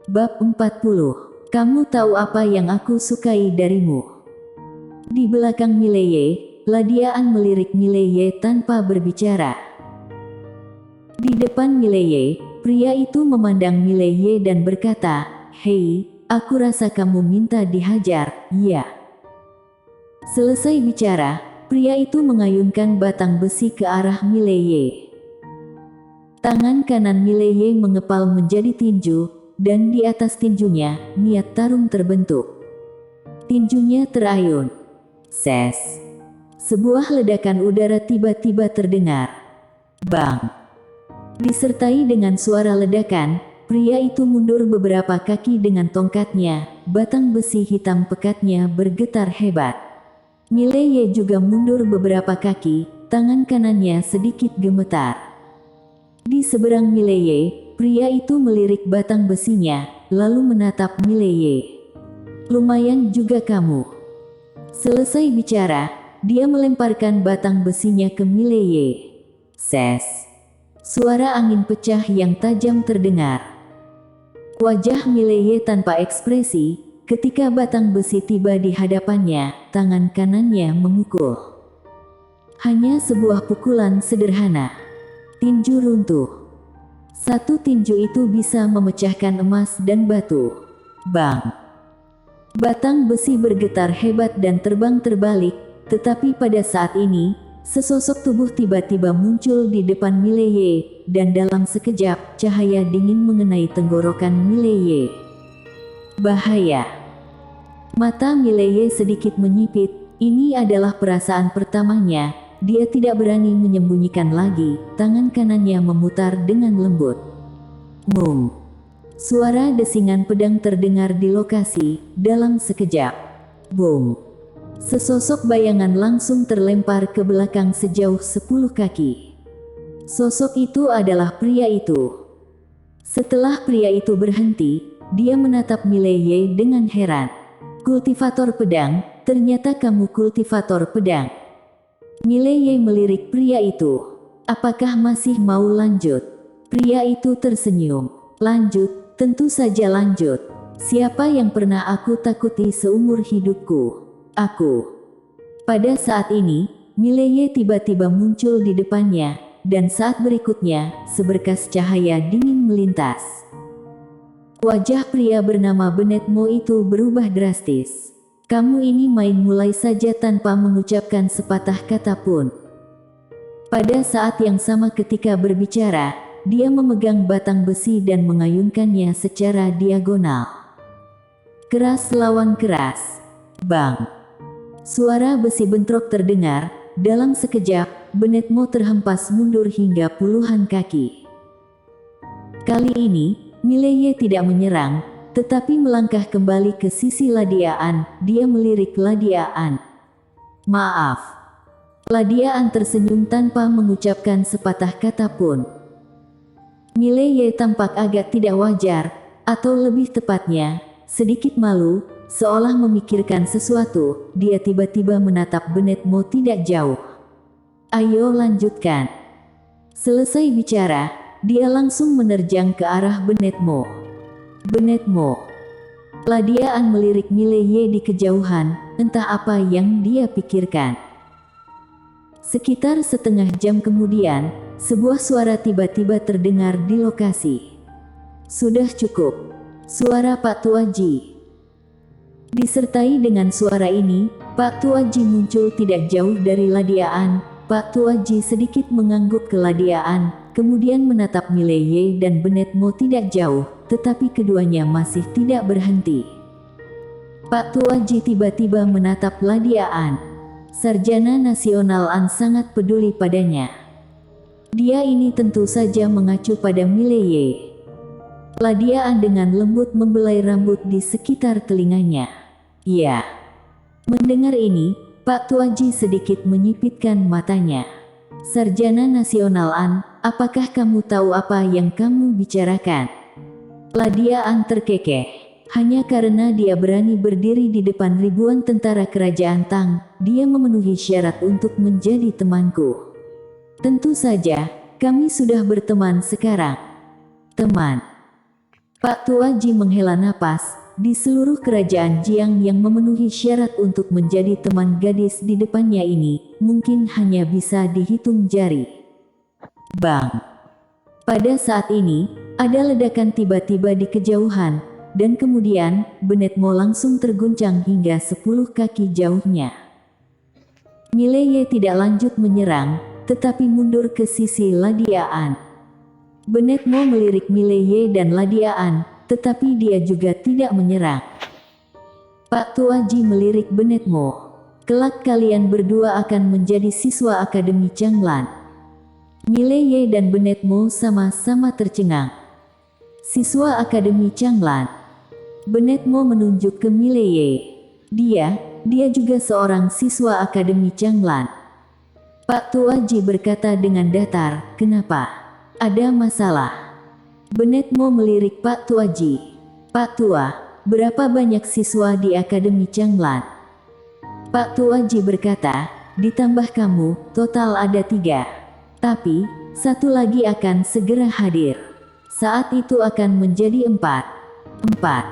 Bab 40. Kamu tahu apa yang aku sukai darimu? Di belakang Mileye, Ladiaan melirik Mileye tanpa berbicara. Di depan Mileye, pria itu memandang Mileye dan berkata, "Hei, aku rasa kamu minta dihajar, ya?" Selesai bicara, pria itu mengayunkan batang besi ke arah Mileye. Tangan kanan Mileye mengepal menjadi tinju, dan di atas tinjunya, niat tarung terbentuk. Tinjunya terayun. Ses. Sebuah ledakan udara tiba-tiba terdengar. Bang. Disertai dengan suara ledakan, pria itu mundur beberapa kaki dengan tongkatnya, batang besi hitam pekatnya bergetar hebat. Mileye juga mundur beberapa kaki, tangan kanannya sedikit gemetar. Di seberang Mileye, pria itu melirik batang besinya, lalu menatap Mileye. "Lumayan juga kamu." Selesai bicara, dia melemparkan batang besinya ke Mileye. Ses. Suara angin pecah yang tajam terdengar. Wajah Mileye tanpa ekspresi, ketika batang besi tiba di hadapannya, tangan kanannya memukul. Hanya sebuah pukulan sederhana. Tinju runtuh. Satu tinju itu bisa memecahkan emas dan batu. Bang! Batang besi bergetar hebat dan terbang terbalik, tetapi pada saat ini, sesosok tubuh tiba-tiba muncul di depan Mileye, dan dalam sekejap, cahaya dingin mengenai tenggorokan Mileye. Bahaya! Mata Mileye sedikit menyipit, ini adalah perasaan pertamanya. Dia tidak berani menyembunyikan lagi, tangan kanannya memutar dengan lembut. Mum. Suara desingan pedang terdengar di lokasi, dalam sekejap. Boom. Sesosok bayangan langsung terlempar ke belakang sejauh 10 kaki. Sosok itu adalah pria itu. Setelah pria itu berhenti, dia menatap Mileye dengan heran. "Kultivator pedang, ternyata kamu kultivator pedang." Mileye melirik pria itu. "Apakah masih mau lanjut?" Pria itu tersenyum. "Lanjut, tentu saja lanjut. Siapa yang pernah aku takuti seumur hidupku? Aku." Pada saat ini, Mileye tiba-tiba muncul di depannya, dan saat berikutnya, seberkas cahaya dingin melintas. Wajah pria bernama Benetmo itu berubah drastis. "Kamu ini main mulai saja tanpa mengucapkan sepatah kata pun." Pada saat yang sama ketika berbicara, dia memegang batang besi dan mengayunkannya secara diagonal. Keras lawan keras. Bang! Suara besi bentrok terdengar, dalam sekejap, Benetmo terhempas mundur hingga puluhan kaki. Kali ini, Mileye tidak menyerang, tetapi melangkah kembali ke sisi Ladiaan. Dia melirik Ladiaan. "Maaf." Ladiaan tersenyum tanpa mengucapkan sepatah kata pun. Mileye tampak agak tidak wajar, atau lebih tepatnya, sedikit malu, seolah memikirkan sesuatu. Dia tiba-tiba menatap Benetmo tidak jauh. "Ayo lanjutkan." Selesai bicara, dia langsung menerjang ke arah Benetmo. "Benetmo." Ladiaan melirik Mileye di kejauhan, entah apa yang dia pikirkan. Sekitar setengah jam kemudian, sebuah suara tiba-tiba terdengar di lokasi. "Sudah cukup." Suara Pak Tuaji. Disertai dengan suara ini, Pak Tuaji muncul tidak jauh dari Ladiaan. Pak Tuaji sedikit mengangguk ke Ladiaan, kemudian menatap Mileye dan Benetmo tidak jauh, tetapi keduanya masih tidak berhenti. Pak Tuaji tiba-tiba menatap Ladiaan. Sarjana Nasional An sangat peduli padanya. Dia ini tentu saja mengacu pada Mileye. Ladiaan dengan lembut membelai rambut di sekitar telinganya. "Ya." Mendengar ini, Pak Tuaji sedikit menyipitkan matanya. "Sarjana Nasional An, apakah kamu tahu apa yang kamu bicarakan?" Ladiaan terkekeh. Hanya karena dia berani berdiri di depan ribuan tentara kerajaan Tang, dia memenuhi syarat untuk menjadi temanku. "Tentu saja, kami sudah berteman sekarang." "Teman?" Pak Tuaji menghela napas. Di seluruh kerajaan Jiang yang memenuhi syarat untuk menjadi teman gadis di depannya ini, mungkin hanya bisa dihitung jari. Bang! Pada saat ini, ada ledakan tiba-tiba di kejauhan, dan kemudian, Bennett Mo langsung terguncang hingga 10 kaki jauhnya. Mileye tidak lanjut menyerang, tetapi mundur ke sisi Ladiaan. Bennett Mo melirik Mileye dan Ladiaan, tetapi dia juga tidak menyerang. Pak Tuaji melirik Bennett Mo. Kelak kalian berdua akan menjadi siswa Akademi Changlan. Mileye dan Bennett Mo sama-sama tercengang. Siswa Akademi Changlan. Bennett Mo menunjuk ke Mileye. Dia juga seorang siswa Akademi Changlan. Pak Tuaji berkata dengan datar, "Kenapa? Ada masalah?" Bennett Mo melirik Pak Tuaji. "Pak Tua, berapa banyak siswa di Akademi Changlan?" Pak Tuaji berkata, "Ditambah kamu, total ada 3. Tapi, 1 lagi akan segera hadir. Saat itu akan menjadi 4. 4.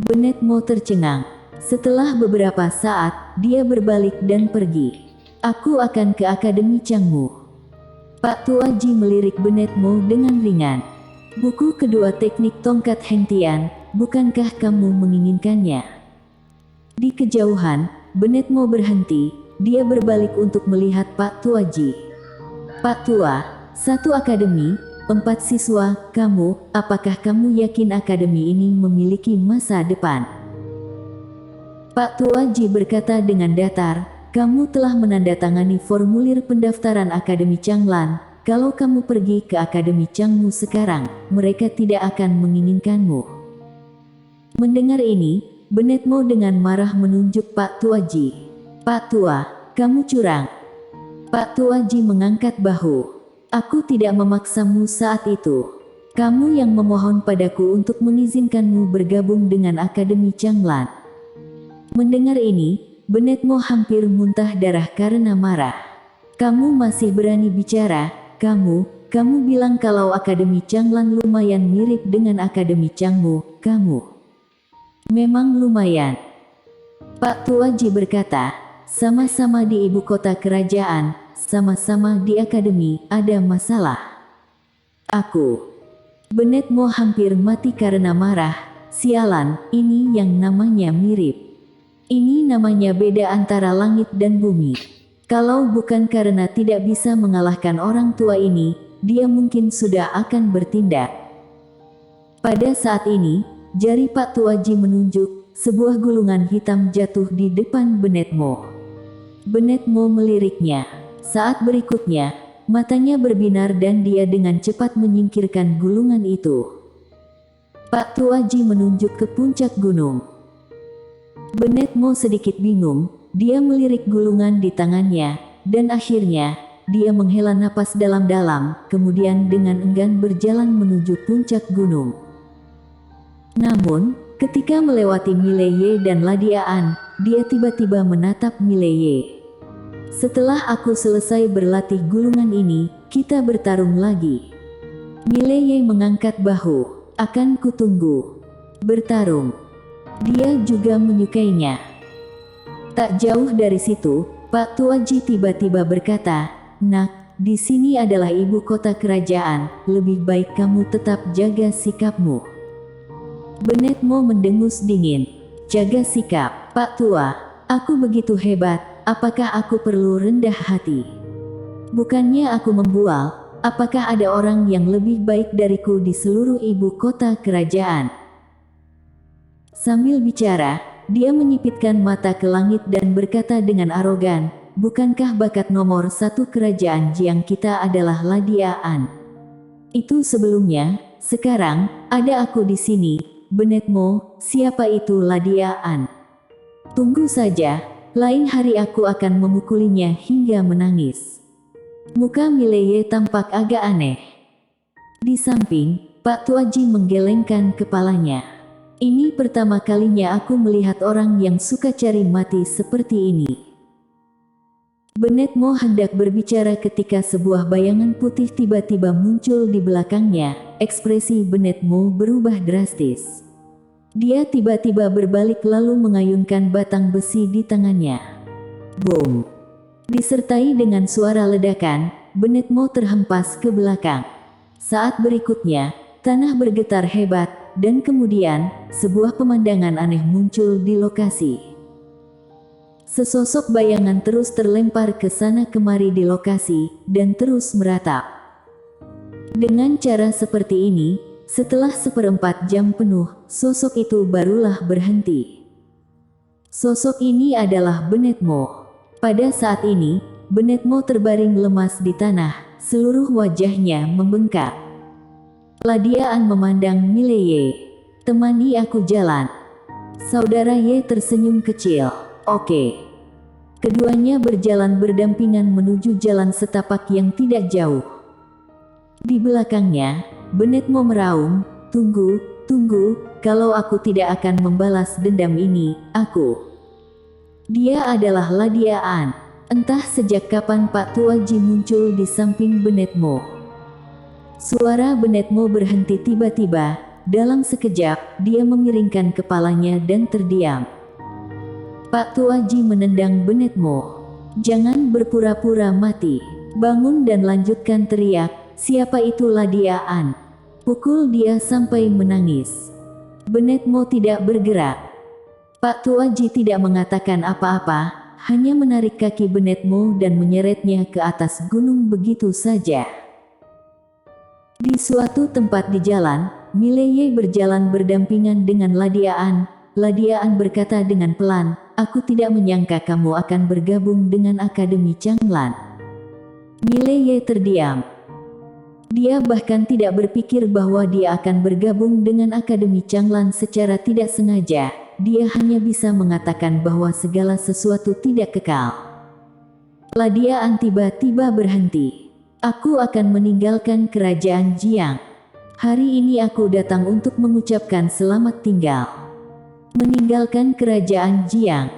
Bennett Mo tercengang. Setelah beberapa saat, dia berbalik dan pergi. "Aku akan ke Akademi Changmu." Pak Tuaji melirik Bennett Mo dengan ringan. "Buku kedua teknik tongkat hentian, bukankah kamu menginginkannya?" Di kejauhan, Bennett Mo berhenti. Dia berbalik untuk melihat Pak Tuaji. "Pak Tua, 1 akademi, 4 siswa, apakah kamu yakin akademi ini memiliki masa depan?" Pak Tuaji berkata dengan datar, "Kamu telah menandatangani formulir pendaftaran Akademi Changlan. Kalau kamu pergi ke Akademi Changmu sekarang, mereka tidak akan menginginkanmu." Mendengar ini, Bennett Mo dengan marah menunjuk Pak Tuaji. "Pak Tua, kamu curang." Pak Tuaji mengangkat bahu. "Aku tidak memaksamu saat itu. Kamu yang memohon padaku untuk mengizinkanmu bergabung dengan Akademi Changlan." Mendengar ini, Bennett Mo hampir muntah darah karena marah. "Kamu masih berani bicara? Kamu bilang kalau Akademi Changlan lumayan mirip dengan Akademi Changmu, kamu. Memang lumayan." Pak Tuaji berkata, "Sama-sama di ibu kota kerajaan, sama-sama di akademi, ada masalah." Bennett Mo hampir mati karena marah. "Sialan, ini yang namanya mirip. Ini namanya beda antara langit dan bumi. Kalau bukan karena tidak bisa mengalahkan orang tua ini, dia mungkin sudah akan bertindak." Pada saat ini, jari Pak Tuaji menunjuk, sebuah gulungan hitam jatuh di depan Bennett Mo. Bennett Mo meliriknya. Saat berikutnya, matanya berbinar dan dia dengan cepat menyingkirkan gulungan itu. Pak Tuaji menunjuk ke puncak gunung. Bennett Mo sedikit bingung. Dia melirik gulungan di tangannya, dan akhirnya, dia menghela napas dalam-dalam, kemudian dengan enggan berjalan menuju puncak gunung. Namun, ketika melewati Mileye dan Ladiaan, dia tiba-tiba menatap Mileye. "Setelah aku selesai berlatih gulungan ini, kita bertarung lagi." Mileye mengangkat bahu. "Akan kutunggu." Bertarung. Dia juga menyukainya. Tak jauh dari situ, Pak Tuaji tiba-tiba berkata, "Nak, di sini adalah ibu kota kerajaan, lebih baik kamu tetap jaga sikapmu." Bennett Mo mendengus dingin. "Jaga sikap, Pak Tua, aku begitu hebat, apakah aku perlu rendah hati? Bukannya aku membual, apakah ada orang yang lebih baik dariku di seluruh ibu kota kerajaan?" Sambil bicara, dia menyipitkan mata ke langit dan berkata dengan arogan, "Bukankah bakat nomor 1 kerajaan Jiang kita adalah Ladiaan? Itu sebelumnya, sekarang, ada aku di sini." "Bennett Mo, siapa itu Ladiaan?" "Tunggu saja, lain hari aku akan memukulinya hingga menangis." Muka Mileye tampak agak aneh. Di samping, Pak Tuaji menggelengkan kepalanya. "Ini pertama kalinya aku melihat orang yang suka cari mati seperti ini." Bennett Mo hendak berbicara ketika sebuah bayangan putih tiba-tiba muncul di belakangnya. ekspresi Bennett Mo berubah drastis. Dia tiba-tiba berbalik lalu mengayunkan batang besi di tangannya. Boom! Disertai dengan suara ledakan, Bennett Mo terhempas ke belakang. Saat berikutnya, tanah bergetar hebat, dan kemudian, sebuah pemandangan aneh muncul di lokasi. Sesosok bayangan terus terlempar ke sana kemari di lokasi, dan terus meratap. Dengan cara seperti ini, setelah 1/4 jam penuh, sosok itu barulah berhenti. Sosok ini adalah Bennett Mo. Pada saat ini, Bennett Mo terbaring lemas di tanah, seluruh wajahnya membengkak. Ladia An memandang Mileye. "Temani aku jalan." Saudara Ye tersenyum kecil. "Oke." Keduanya berjalan berdampingan menuju jalan setapak yang tidak jauh. Di belakangnya, Bennett Mo meraung, "Tunggu, kalau aku tidak akan membalas dendam ini, aku." Dia adalah Ladia An. Entah sejak kapan Pak Tua Ji muncul di samping Bennett Mo. Suara Bennett Mo berhenti tiba-tiba. Dalam sekejap, dia memiringkan kepalanya dan terdiam. Pak Tua Ji menendang Bennett Mo. "Jangan berpura-pura mati. Bangun dan lanjutkan teriak, siapa itu Ladia An. Pukul dia sampai menangis." Bennett Mo tidak bergerak. Pak Tua Ji tidak mengatakan apa-apa, hanya menarik kaki Bennett Mo dan menyeretnya ke atas gunung begitu saja. Di suatu tempat di jalan, Mileye berjalan berdampingan dengan Ladia An. Ladia An berkata dengan pelan, "Aku tidak menyangka kamu akan bergabung dengan Akademi Changlan." Mileye terdiam. Dia bahkan tidak berpikir bahwa dia akan bergabung dengan Akademi Changlan secara tidak sengaja. Dia hanya bisa mengatakan bahwa segala sesuatu tidak kekal. Ladia An tiba-tiba berhenti. "Aku akan meninggalkan kerajaan Jiang. Hari ini aku datang untuk mengucapkan selamat tinggal." Meninggalkan kerajaan Jiang.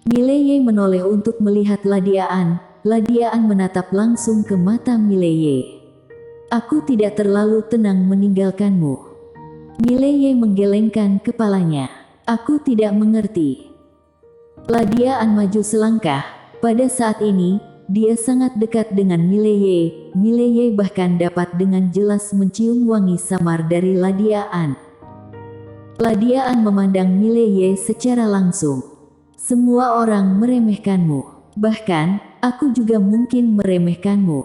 Mileye menoleh untuk melihat Ladia An. Ladia An menatap langsung ke mata Mileye. "Aku tidak terlalu tenang meninggalkanmu." Mileye menggelengkan kepalanya. "Aku tidak mengerti." Ladia An maju selangkah. Pada saat ini, dia sangat dekat dengan Mileye. Mileye bahkan dapat dengan jelas mencium wangi samar dari Ladia An. Ladia An memandang Mileye secara langsung. "Semua orang meremehkanmu. Bahkan, aku juga mungkin meremehkanmu.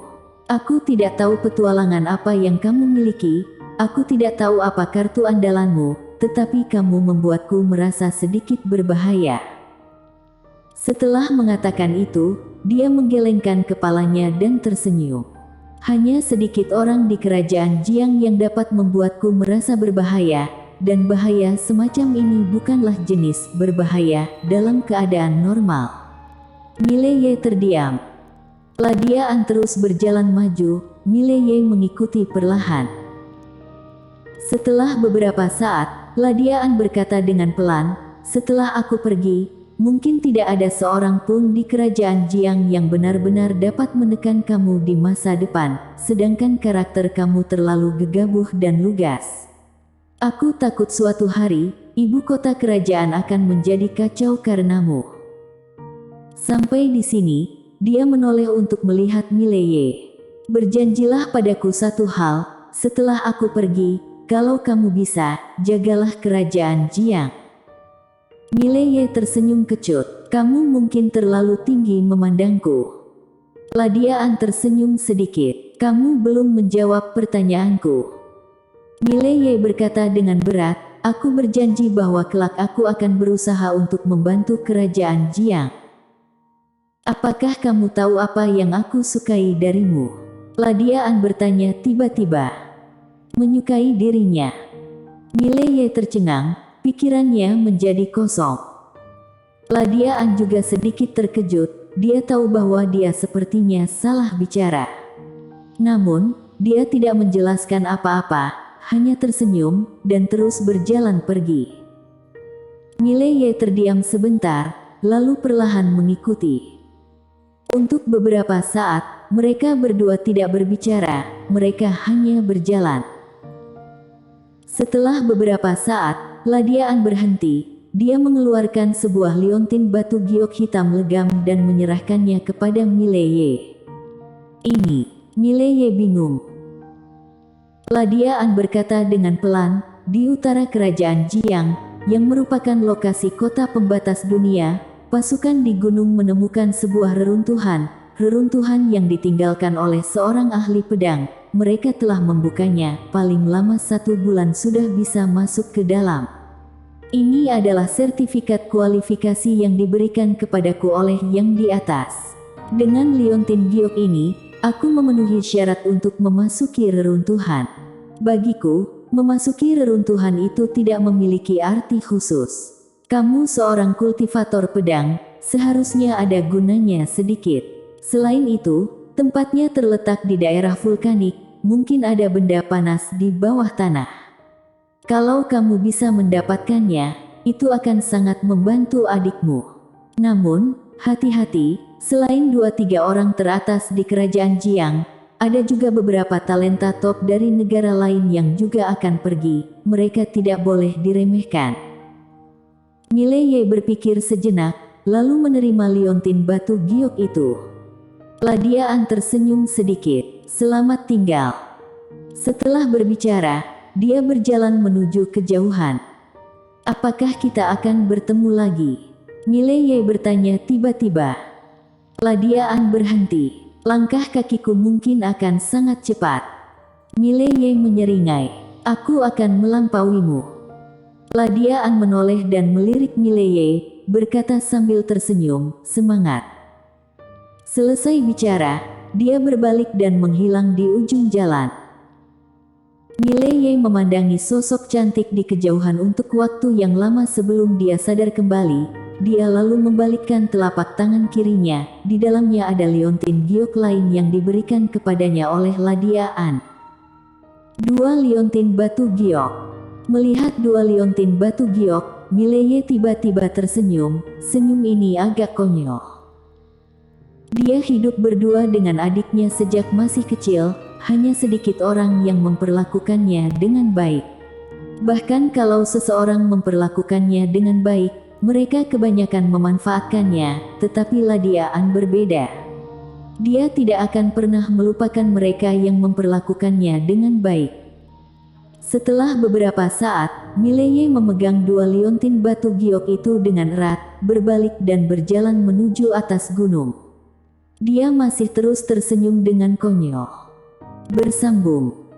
Aku tidak tahu petualangan apa yang kamu miliki. Aku tidak tahu apa kartu andalanmu, tetapi kamu membuatku merasa sedikit berbahaya." Setelah mengatakan itu, dia menggelengkan kepalanya dan tersenyum. "Hanya sedikit orang di kerajaan Jiang yang dapat membuatku merasa berbahaya, dan bahaya semacam ini bukanlah jenis berbahaya dalam keadaan normal." Mileye terdiam. Ladia An terus berjalan maju, Mileye mengikuti perlahan. Setelah beberapa saat, Ladia An berkata dengan pelan, "Setelah aku pergi, mungkin tidak ada seorang pun di kerajaan Jiang yang benar-benar dapat menekan kamu di masa depan, sedangkan karakter kamu terlalu gegabah dan lugas. Aku takut suatu hari, ibu kota kerajaan akan menjadi kacau karenamu." Sampai di sini, dia menoleh untuk melihat Mileye. "Berjanjilah padaku satu hal, setelah aku pergi, kalau kamu bisa, jagalah kerajaan Jiang." Mileye tersenyum kecut. "Kamu mungkin terlalu tinggi memandangku." Ladia An tersenyum sedikit. "Kamu belum menjawab pertanyaanku." Mileye berkata dengan berat, "Aku berjanji bahwa kelak aku akan berusaha untuk membantu kerajaan Jiang." "Apakah kamu tahu apa yang aku sukai darimu?" Ladia An bertanya tiba-tiba. "Menyukai dirinya." Mileye tercengang, pikirannya menjadi kosong. Ladia An juga sedikit terkejut, dia tahu bahwa dia sepertinya salah bicara. Namun, dia tidak menjelaskan apa-apa, hanya tersenyum, dan terus berjalan pergi. Mileye terdiam sebentar, lalu perlahan mengikuti. Untuk beberapa saat, mereka berdua tidak berbicara, mereka hanya berjalan. Setelah beberapa saat, Ladiaan berhenti. Dia mengeluarkan sebuah liontin batu giok hitam legam dan menyerahkannya kepada Mileye. Ini, Mileye bingung. Ladiaan berkata dengan pelan, di utara kerajaan Jiang, yang merupakan lokasi kota pembatas dunia, pasukan di gunung menemukan sebuah reruntuhan yang ditinggalkan oleh seorang ahli pedang. Mereka telah membukanya, paling lama 1 bulan sudah bisa masuk ke dalam. Ini adalah sertifikat kualifikasi yang diberikan kepadaku oleh yang di atas. Dengan liontin giok ini, aku memenuhi syarat untuk memasuki reruntuhan. Bagiku, memasuki reruntuhan itu tidak memiliki arti khusus. Kamu seorang kultivator pedang, seharusnya ada gunanya sedikit. Selain itu, tempatnya terletak di daerah vulkanik, mungkin ada benda panas di bawah tanah. Kalau kamu bisa mendapatkannya, itu akan sangat membantu adikmu. Namun, hati-hati, selain 2-3 orang teratas di kerajaan Jiang, ada juga beberapa talenta top dari negara lain yang juga akan pergi. Mereka tidak boleh diremehkan. Mileye berpikir sejenak, lalu menerima liontin batu giok itu. Ladiaan tersenyum sedikit. Selamat tinggal. Setelah berbicara, dia berjalan menuju kejauhan. Apakah kita akan bertemu lagi? Mileye bertanya tiba-tiba. Ladiaan berhenti. Langkah kakiku mungkin akan sangat cepat. Mileye menyeringai. Aku akan melampauimu. Ladiaan menoleh dan melirik Mileye, berkata sambil tersenyum, semangat. Selesai bicara, dia berbalik dan menghilang di ujung jalan. Mileye memandangi sosok cantik di kejauhan untuk waktu yang lama sebelum dia sadar kembali. Dia lalu membalikkan telapak tangan kirinya. Di dalamnya ada liontin giok lain yang diberikan kepadanya oleh Ladiaan. 2 liontin batu giok. Melihat 2 liontin batu giok, Mileye tiba-tiba tersenyum. Senyum ini agak konyol. Dia hidup berdua dengan adiknya sejak masih kecil. Hanya sedikit orang yang memperlakukannya dengan baik. Bahkan kalau seseorang memperlakukannya dengan baik, mereka kebanyakan memanfaatkannya, tetapi Ladiaan berbeda. Dia tidak akan pernah melupakan mereka yang memperlakukannya dengan baik. Setelah beberapa saat, Mileye memegang 2 liontin batu giok itu dengan erat, berbalik dan berjalan menuju atas gunung. Dia masih terus tersenyum dengan konyol. Bersambung.